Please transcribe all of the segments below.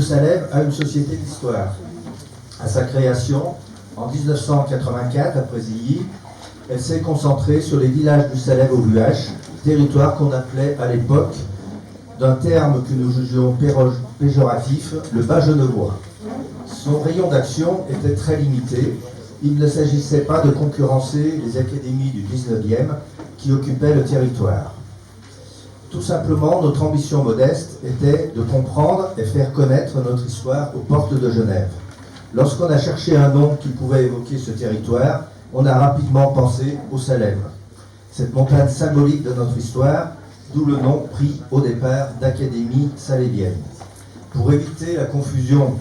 Salève a une société d'histoire. À sa création, en 1984, à Présilly, elle s'est concentrée sur les villages du Salève au Buache, territoire qu'on appelait à l'époque, d'un terme que nous jugions péjoratif, le bas genevois. Son rayon d'action était très limité. Il ne s'agissait pas de concurrencer les académies du 19e qui occupaient le territoire. Tout simplement, notre ambition modeste était de comprendre et faire connaître notre histoire aux portes de Genève. Lorsqu'on a cherché un nom qui pouvait évoquer ce territoire, on a rapidement pensé au Salève. Cette montagne symbolique de notre histoire, d'où le nom pris au départ d'Académie salévienne. Pour éviter la confusion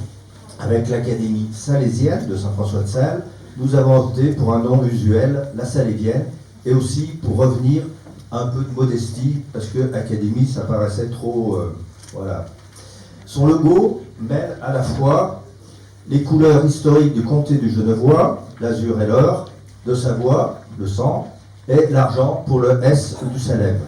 avec l'Académie salésienne de Saint-François-de-Sales, nous avons opté pour un nom usuel, la salévienne, et aussi pour revenir à un peu de modestie, parce que Académie, ça paraissait trop... voilà. Son logo mêle à la fois les couleurs historiques du comté du Genevois, l'azur et l'or, de Savoie, le sang, et l'argent pour le S du Salève.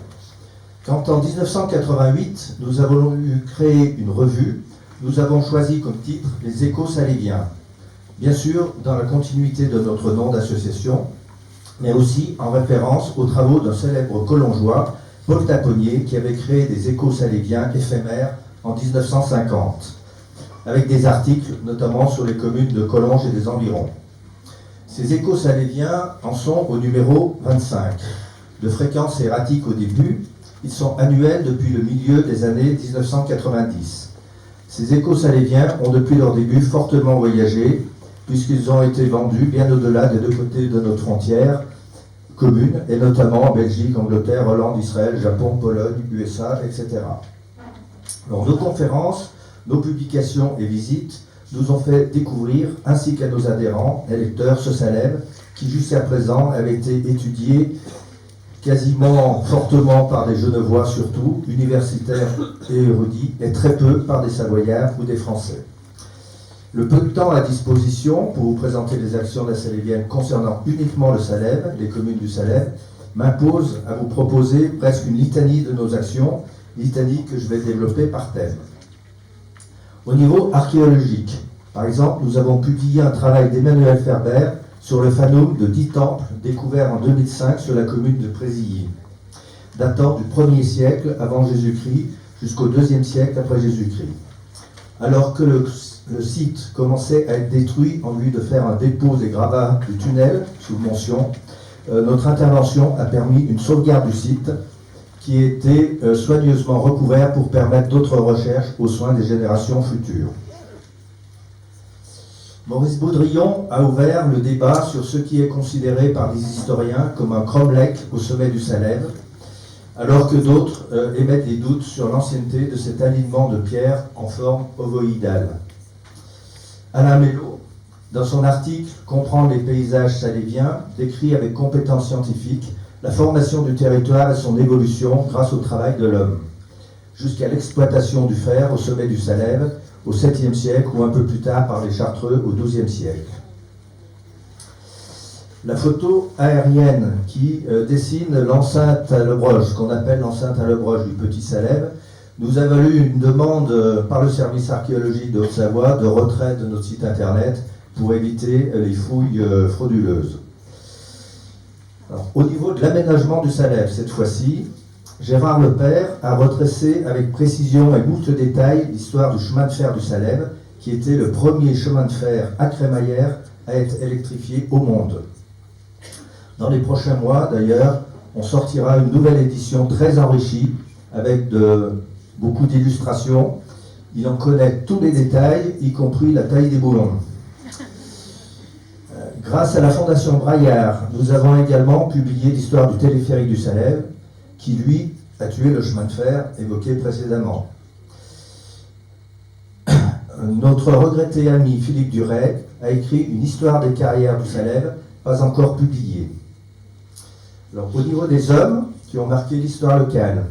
Quand en 1988, nous avons créé une revue, nous avons choisi comme titre les Échos saléviens. Bien sûr, dans la continuité de notre nom d'association, mais aussi en référence aux travaux d'un célèbre collongeois, Paul Taponnier, qui avait créé des Échos saléviens éphémères en 1950, avec des articles notamment sur les communes de Collonges et des environs. Ces Échos saléviens en sont au numéro 25. De fréquence erratique au début, ils sont annuels depuis le milieu des années 1990. Ces Échos saléviens ont depuis leur début fortement voyagé, puisqu'ils ont été vendus bien au-delà des deux côtés de notre frontière commune, et notamment en Belgique, Angleterre, Hollande, Israël, Japon, Pologne, USA, etc. Alors, nos conférences, nos publications et visites nous ont fait découvrir, ainsi qu'à nos adhérents et lecteurs, ce Salève, qui jusqu'à présent avait été étudié quasiment fortement par des Genevois surtout, universitaires et érudits, et très peu par des Savoyards ou des Français. Le peu de temps à disposition pour vous présenter les actions de la Salévienne concernant uniquement le Salève, les communes du Salève, m'impose à vous proposer presque une litanie de nos actions, litanie que je vais développer par thème. Au niveau archéologique, par exemple, nous avons publié un travail d'Emmanuel Ferber sur le fanum de 10 temples découverts en 2005 sur la commune de Présilly, datant du 1er siècle avant Jésus-Christ jusqu'au 2e siècle après Jésus-Christ. Alors que le site commençait à être détruit en vue de faire un dépôt des gravats du tunnel, sous mention, notre intervention a permis une sauvegarde du site qui a été soigneusement recouvert pour permettre d'autres recherches aux soins des générations futures. Maurice Baudrillon a ouvert le débat sur ce qui est considéré par des historiens comme un cromlech au sommet du Salève, alors que d'autres émettent des doutes sur l'ancienneté de cet alignement de pierres en forme ovoïdale. Alain Mello, dans son article « Comprendre les paysages saléviens », décrit avec compétence scientifique la formation du territoire et son évolution grâce au travail de l'homme, jusqu'à l'exploitation du fer au sommet du Salève, au 7e siècle ou un peu plus tard par les Chartreux au 12e siècle. La photo aérienne qui dessine l'enceinte à Lebroge, qu'on appelle l'enceinte à Lebroge du Petit Salève, nous a valu une demande par le service archéologique de Haute-Savoie de retrait de notre site internet pour éviter les fouilles frauduleuses. Alors, au niveau de l'aménagement du Salève, cette fois-ci, Gérard Lepère a retracé avec précision et moult détails l'histoire du chemin de fer du Salève, qui était le premier chemin de fer à crémaillère à être électrifié au monde. Dans les prochains mois, d'ailleurs, on sortira une nouvelle édition très enrichie, avec beaucoup d'illustrations. Il en connaît tous les détails, y compris la taille des boulons. Grâce à la Fondation Braillard, nous avons également publié l'histoire du téléphérique du Salève, qui, lui, a tué le chemin de fer évoqué précédemment. Notre regretté ami Philippe Duret a écrit une histoire des carrières du Salève, pas encore publiée. Alors, au niveau des hommes qui ont marqué l'histoire locale,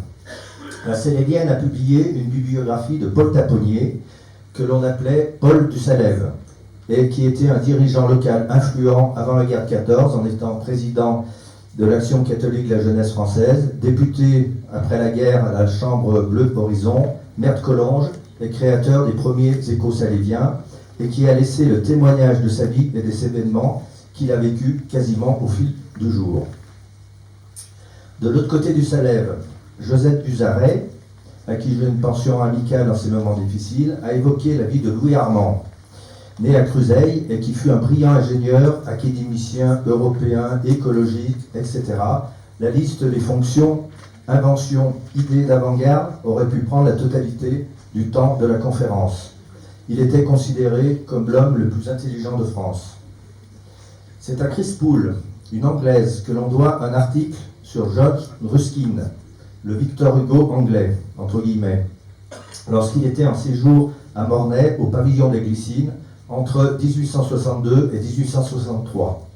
la Salévienne a publié une bibliographie de Paul Taponnier, que l'on appelait Paul du Salève, et qui était un dirigeant local influent avant la guerre de 14, en étant président de l'Action catholique de la jeunesse française, député après la guerre à la Chambre bleue de Horizon, maire de Collonges et créateur des premiers échos saléviens, et qui a laissé le témoignage de sa vie et des événements qu'il a vécus quasiment au fil du jour. De l'autre côté du Salève, Josette Buzaret, à qui je veux une pension amicale dans ces moments difficiles, a évoqué la vie de Louis Armand, né à Cruzeil et qui fut un brillant ingénieur, académicien, européen, écologique, etc. La liste des fonctions, inventions, idées d'avant-garde aurait pu prendre la totalité du temps de la conférence. Il était considéré comme l'homme le plus intelligent de France. C'est à Chris Poole, une Anglaise, que l'on doit un article sur George Ruskin, le Victor Hugo anglais, entre guillemets, lorsqu'il était en séjour à Mornay, au pavillon des Glycines, entre 1862 et 1863.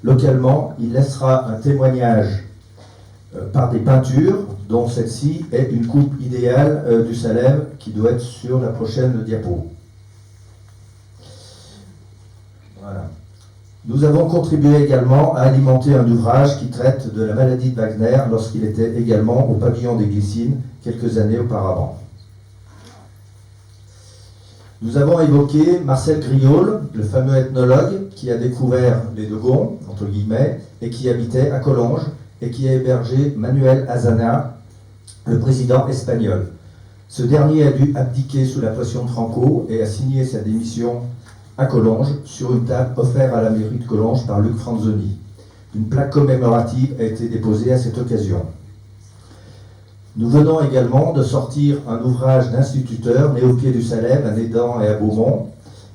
Localement, il laissera un témoignage par des peintures, dont celle-ci est une coupe idéale du Salève, qui doit être sur la prochaine diapo. Voilà. Nous avons contribué également à alimenter un ouvrage qui traite de la maladie de Wagner lorsqu'il était également au pavillon des Glycines quelques années auparavant. Nous avons évoqué Marcel Griaule, le fameux ethnologue qui a découvert les Dogons, entre guillemets, et qui habitait à Collonges et qui a hébergé Manuel Azaña, le président espagnol. Ce dernier a dû abdiquer sous la pression de Franco et a signé sa démission à Collonges, sur une table offerte à la mairie de Collonges par Luc Franzoni. Une plaque commémorative a été déposée à cette occasion. Nous venons également de sortir un ouvrage d'instituteurs nés au pied du Salève, à Nédan et à Beaumont,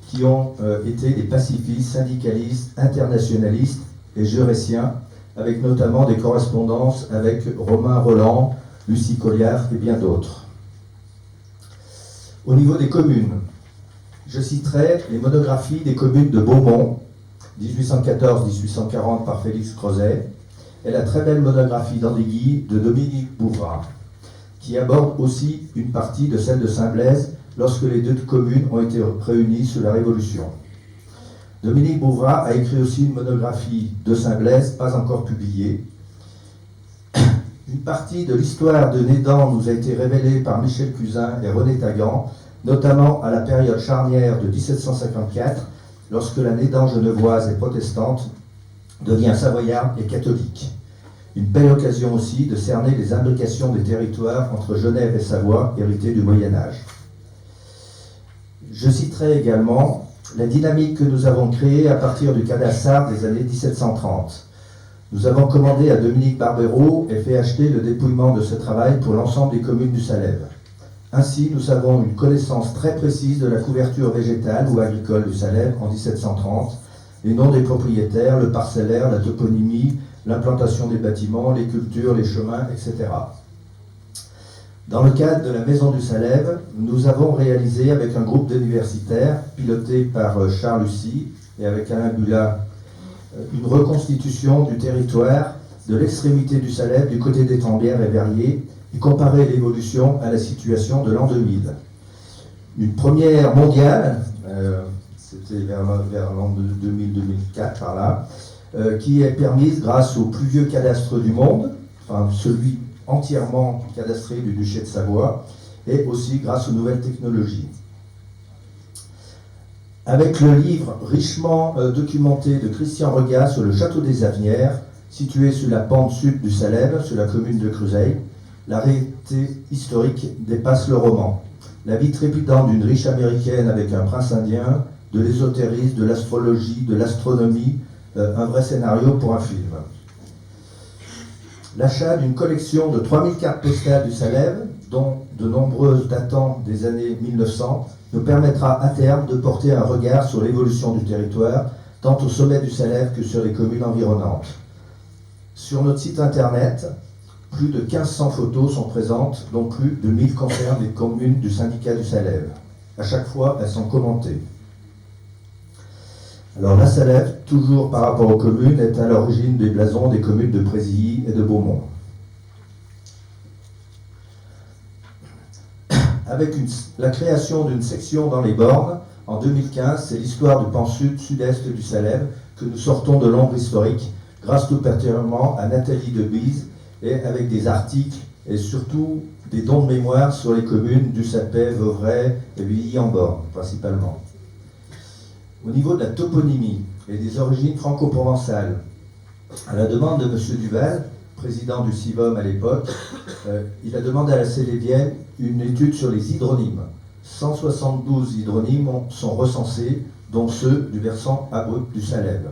qui ont été des pacifistes, syndicalistes, internationalistes et jurétiens, avec notamment des correspondances avec Romain Roland, Lucie Colliard et bien d'autres. Au niveau des communes, je citerai les monographies des communes de Beaumont, 1814-1840 par Félix Crozet, et la très belle monographie d'Andiguy de Dominique Bouvrat, qui aborde aussi une partie de celle de Saint-Blaise lorsque les deux communes ont été réunies sous la Révolution. Dominique Bouvrat a écrit aussi une monographie de Saint-Blaise, pas encore publiée. Une partie de l'histoire de Nédan nous a été révélée par Michel Cusin et René Tagan, notamment à la période charnière de 1754, lorsque la Nédan genevoise et protestante devient savoyarde et catholique. Une belle occasion aussi de cerner les imbrications des territoires entre Genève et Savoie, héritées du Moyen-Âge. Je citerai également la dynamique que nous avons créée à partir du cadastre des années 1730. Nous avons commandé à Dominique Barbero et fait acheter le dépouillement de ce travail pour l'ensemble des communes du Salève. Ainsi, nous avons une connaissance très précise de la couverture végétale ou agricole du Salève en 1730, les noms des propriétaires, le parcellaire, la toponymie, l'implantation des bâtiments, les cultures, les chemins, etc. Dans le cadre de la Maison du Salève, nous avons réalisé avec un groupe d'universitaires, piloté par Charles Lucie et avec Alain Bulat, une reconstitution du territoire de l'extrémité du Salève, du côté des Tambières et Verriers, et comparer l'évolution à la situation de l'an 2000. Une première mondiale, c'était vers l'an 2000-2004 par là, qui est permise grâce au plus vieux cadastre du monde, enfin celui entièrement cadastré du duché de Savoie, et aussi grâce aux nouvelles technologies. Avec le livre richement documenté de Christian Regat sur le château des Avenières, situé sur la pente sud du Salève, sur la commune de Cruzeil, la réalité historique dépasse le roman. La vie trépidante d'une riche américaine avec un prince indien, de l'ésotérisme, de l'astrologie, de l'astronomie, un vrai scénario pour un film. L'achat d'une collection de 3000 cartes postales du Salève, dont de nombreuses datant des années 1900, nous permettra à terme de porter un regard sur l'évolution du territoire, tant au sommet du Salève que sur les communes environnantes. Sur notre site internet, plus de 1500 photos sont présentes, dont plus de 1000 concernent les communes du syndicat du Salève. À chaque fois, elles sont commentées. Alors la Salève, toujours par rapport aux communes, est à l'origine des blasons des communes de Présilly et de Beaumont. Avec la création d'une section dans les bornes, en 2015, c'est l'histoire du pan sud-sud-est du Salève que nous sortons de l'ombre historique, grâce tout particulièrement à Nathalie Debise, et avec des articles et surtout des dons de mémoire sur les communes du Sapet, Vauvray et Villy-en-Borne, principalement. Au niveau de la toponymie et des origines franco-provençales, à la demande de M. Duval, président du CIVOM à l'époque, il a demandé à la Salévienne une étude sur les hydronymes. 172 hydronymes sont recensés, dont ceux du versant abrupt du Salève.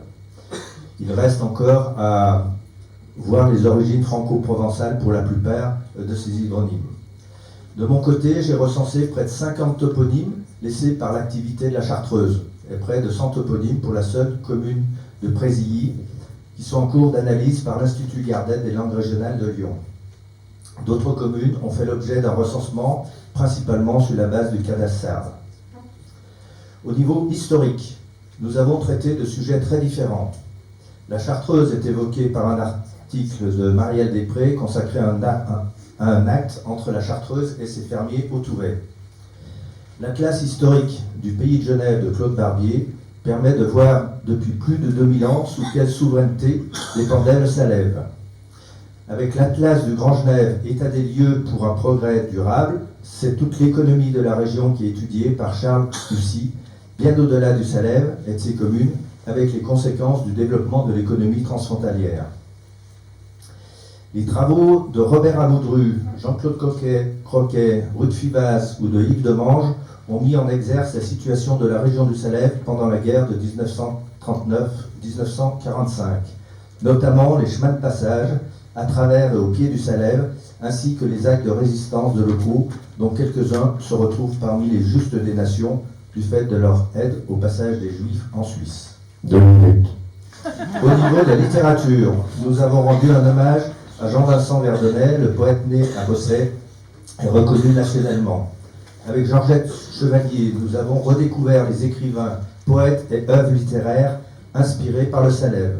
Il reste encore à voir les origines franco-provençales pour la plupart de ces hydronymes. De mon côté, j'ai recensé près de 50 toponymes laissés par l'activité de la Chartreuse et près de 100 toponymes pour la seule commune de Présilly, qui sont en cours d'analyse par l'Institut Gardette des langues régionales de Lyon. D'autres communes ont fait l'objet d'un recensement, principalement sur la base du cadastre sarde. Au niveau historique, nous avons traité de sujets très différents. La Chartreuse est évoquée par un article de Marielle Després consacré à un acte entre la Chartreuse et ses fermiers autourais. L'Atlas historique du pays de Genève de Claude Barbier permet de voir depuis plus de 2000 ans sous quelle souveraineté dépendait le Salève. Avec l'Atlas du Grand Genève, état des lieux pour un progrès durable, c'est toute l'économie de la région qui est étudiée par Charles Hussy, bien au-delà du Salève et de ses communes, avec les conséquences du développement de l'économie transfrontalière. Les travaux de Robert Amoudru, Jean-Claude Croquet, Ruth Fivaz ou de Yves Demange ont mis en exergue la situation de la région du Salève pendant la guerre de 1939-1945, notamment les chemins de passage à travers et au pied du Salève, ainsi que les actes de résistance de locaux, dont quelques-uns se retrouvent parmi les justes des nations du fait de leur aide au passage des Juifs en Suisse. 2 minutes. Au niveau de la littérature, nous avons rendu un hommage à Jean-Vincent Verdonnet, le poète né à Bosset et reconnu nationalement. Avec Georgette Chevalier, nous avons redécouvert les écrivains, poètes et œuvres littéraires inspirés par le Salève.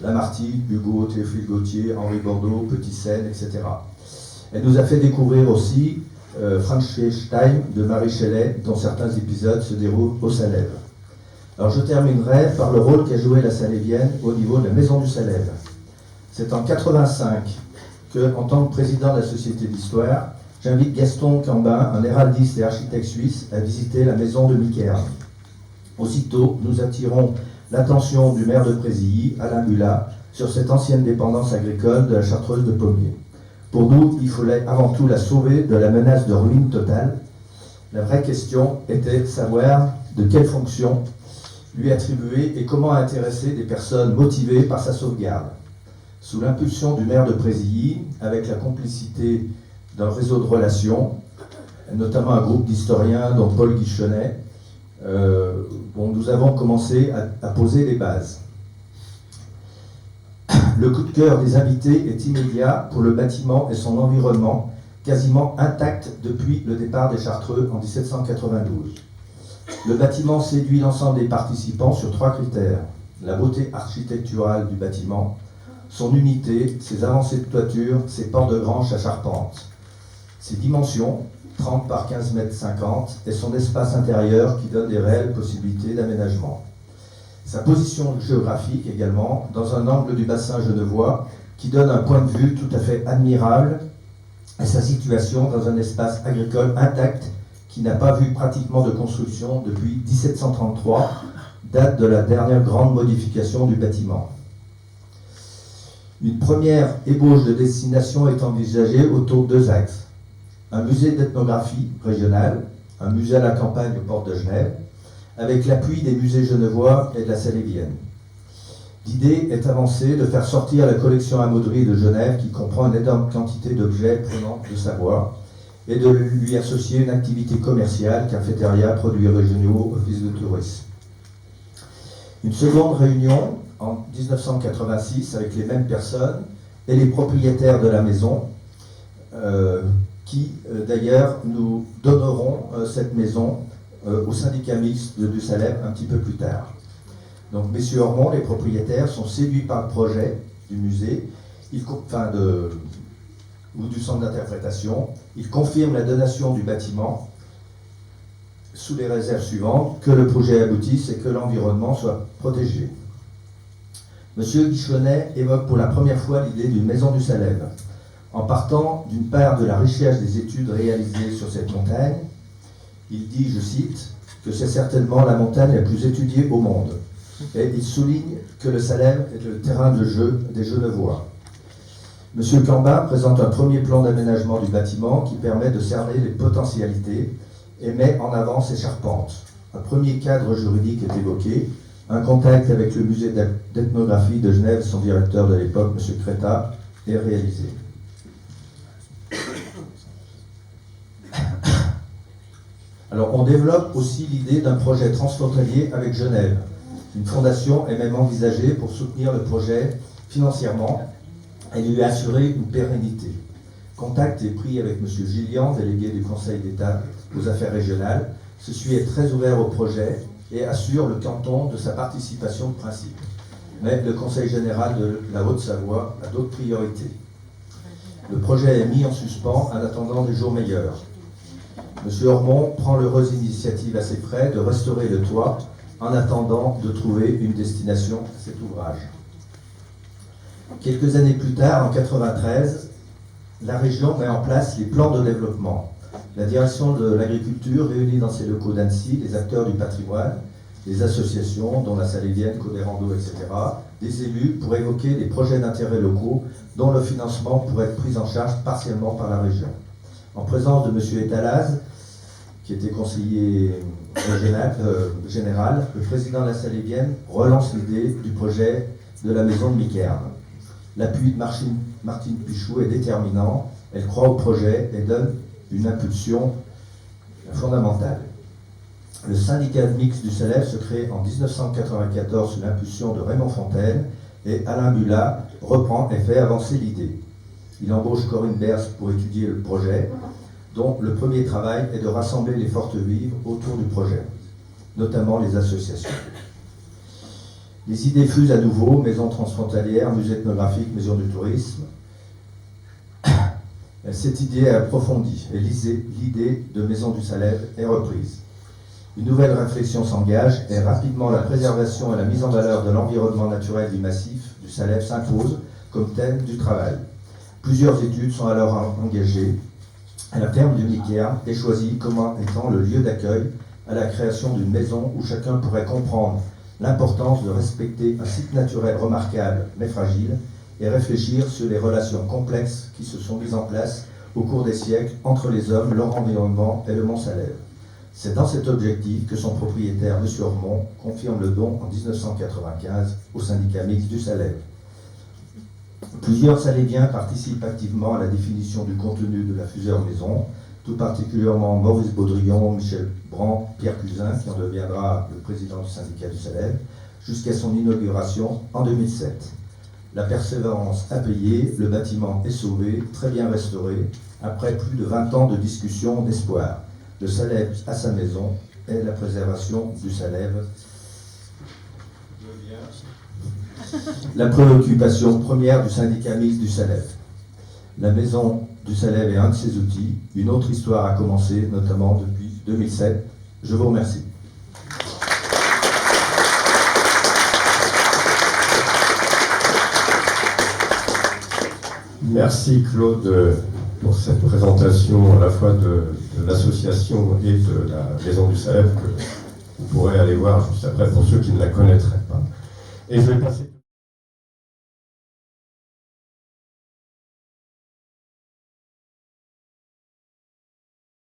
Lamartine, Hugo, Théophile Gautier, Henri Bordeaux, Petit Seine, etc. Elle nous a fait découvrir aussi Frankenstein de Marie Shelley, dont certains épisodes se déroulent au Salève. Alors je terminerai par le rôle qu'a joué la Salévienne au niveau de la Maison du Salève. C'est en 85 que, en tant que président de la Société d'Histoire, j'invite Gaston Cambin, un héraldiste et architecte suisse, à visiter la maison de Miquerne. Aussitôt, nous attirons l'attention du maire de Présilly, Alain Bulat, sur cette ancienne dépendance agricole de la Chartreuse de Pommier. Pour nous, il fallait avant tout la sauver de la menace de ruine totale. La vraie question était de savoir de quelle fonction lui attribuer et comment intéresser des personnes motivées par sa sauvegarde. Sous l'impulsion du maire de Présilly, avec la complicité d'un réseau de relations, notamment un groupe d'historiens dont Paul Guichonnet, nous avons commencé à poser les bases. Le coup de cœur des invités est immédiat pour le bâtiment et son environnement, quasiment intact depuis le départ des Chartreux en 1792. Le bâtiment séduit l'ensemble des participants sur 3 critères. La beauté architecturale du bâtiment, son unité, ses avancées de toiture, ses pans de grange à charpente. Ses dimensions, 30 par 15 mètres 50, et son espace intérieur qui donne des réelles possibilités d'aménagement. Sa position géographique également, dans un angle du bassin genevois, qui donne un point de vue tout à fait admirable, et sa situation dans un espace agricole intact qui n'a pas vu pratiquement de construction depuis 1733, date de la dernière grande modification du bâtiment. Une première ébauche de destination est envisagée autour de 2 axes. Un musée d'ethnographie régionale, un musée à la campagne aux portes de Genève, avec l'appui des musées genevois et de la Salévienne. L'idée est avancée de faire sortir la collection Amoudry de Genève, qui comprend une énorme quantité d'objets provenant de Savoie, et de lui associer une activité commerciale, cafétéria, produits régionaux, office de tourisme. Une seconde réunion en 1986 avec les mêmes personnes et les propriétaires de la maison, qui d'ailleurs nous donneront cette maison au syndicat mixte du Salève un petit peu plus tard. Donc messieurs Ormond, les propriétaires, sont séduits par le projet du musée, ou du centre d'interprétation. Ils confirment la donation du bâtiment sous les réserves suivantes, que le projet aboutisse et que l'environnement soit protégé. Monsieur Guichonnet évoque pour la première fois l'idée d'une maison du Salève. En partant d'une part de la recherche des études réalisées sur cette montagne, il dit, je cite, que c'est certainement la montagne la plus étudiée au monde. Et il souligne que le Salève est le terrain de jeu des Genevois. M. Cambin présente un premier plan d'aménagement du bâtiment qui permet de cerner les potentialités et met en avant ses charpentes. Un premier cadre juridique est évoqué, un contact avec le musée d'ethnographie de Genève, son directeur de l'époque, M. Créta, est réalisé. Alors, on développe aussi l'idée d'un projet transfrontalier avec Genève. Une fondation est même envisagée pour soutenir le projet financièrement et lui assurer une pérennité. Contact est pris avec M. Gillian, délégué du Conseil d'État aux affaires régionales. Ceci est très ouvert au projet et assure le canton de sa participation de principe. Mais le Conseil général de la Haute-Savoie a d'autres priorités. Le projet est mis en suspens en attendant des jours meilleurs. M. Ormond prend l'heureuse initiative à ses frais de restaurer le toit en attendant de trouver une destination à cet ouvrage. Quelques années plus tard, en 1993, la région met en place les plans de développement. La direction de l'agriculture réunit dans ses locaux d'Annecy les acteurs du patrimoine, des associations, dont la Salévienne, Codérando, etc., des élus pour évoquer des projets d'intérêt locaux dont le financement pourrait être pris en charge partiellement par la région. En présence de M. Etalaz, qui était conseiller général, le président de la Salévienne relance l'idée du projet de la maison de Miquerne. L'appui de Martine Pichou est déterminant, elle croit au projet et donne une impulsion fondamentale. Le syndicat mixte du Salève se crée en 1994 sous l'impulsion de Raymond Fontaine et Alain Bulat reprend et fait avancer l'idée. Il embauche Corinne Bers pour étudier le projet, dont le premier travail est de rassembler les forces vives autour du projet, notamment les associations. Les idées fusent à nouveau, maison transfrontalière, musée ethnographique, maison du tourisme. Cette idée est approfondie et l'idée de maison du Salève est reprise. Une nouvelle réflexion s'engage et rapidement la préservation et la mise en valeur de l'environnement naturel du massif du Salève s'impose comme thème du travail. Plusieurs études sont alors engagées. La ferme du Miquerne est choisie comme étant le lieu d'accueil à la création d'une maison où chacun pourrait comprendre l'importance de respecter un site naturel remarquable mais fragile et réfléchir sur les relations complexes qui se sont mises en place au cours des siècles entre les hommes, leur environnement et le Mont Salève. C'est dans cet objectif que son propriétaire, M. Ormond, confirme le don en 1995 au syndicat mixte du Salève. Plusieurs Saléviens participent activement à la définition du contenu de la future maison, tout particulièrement Maurice Baudrillon, Michel Brand, Pierre Cusin, qui en deviendra le président du syndicat du Salève, jusqu'à son inauguration en 2007. La persévérance a payé, le bâtiment est sauvé, très bien restauré, après plus de 20 ans de discussion, d'espoir. Le Salève à sa maison et la préservation du Salève devient la préoccupation première du syndicat mixte du Salève. La maison du Salève est un de ses outils. Une autre histoire a commencé, notamment depuis 2007. Je vous remercie. Merci Claude pour cette présentation à la fois de l'association et de la Maison du Salève que vous pourrez aller voir juste après pour ceux qui ne la connaîtraient pas. Et je vais passer...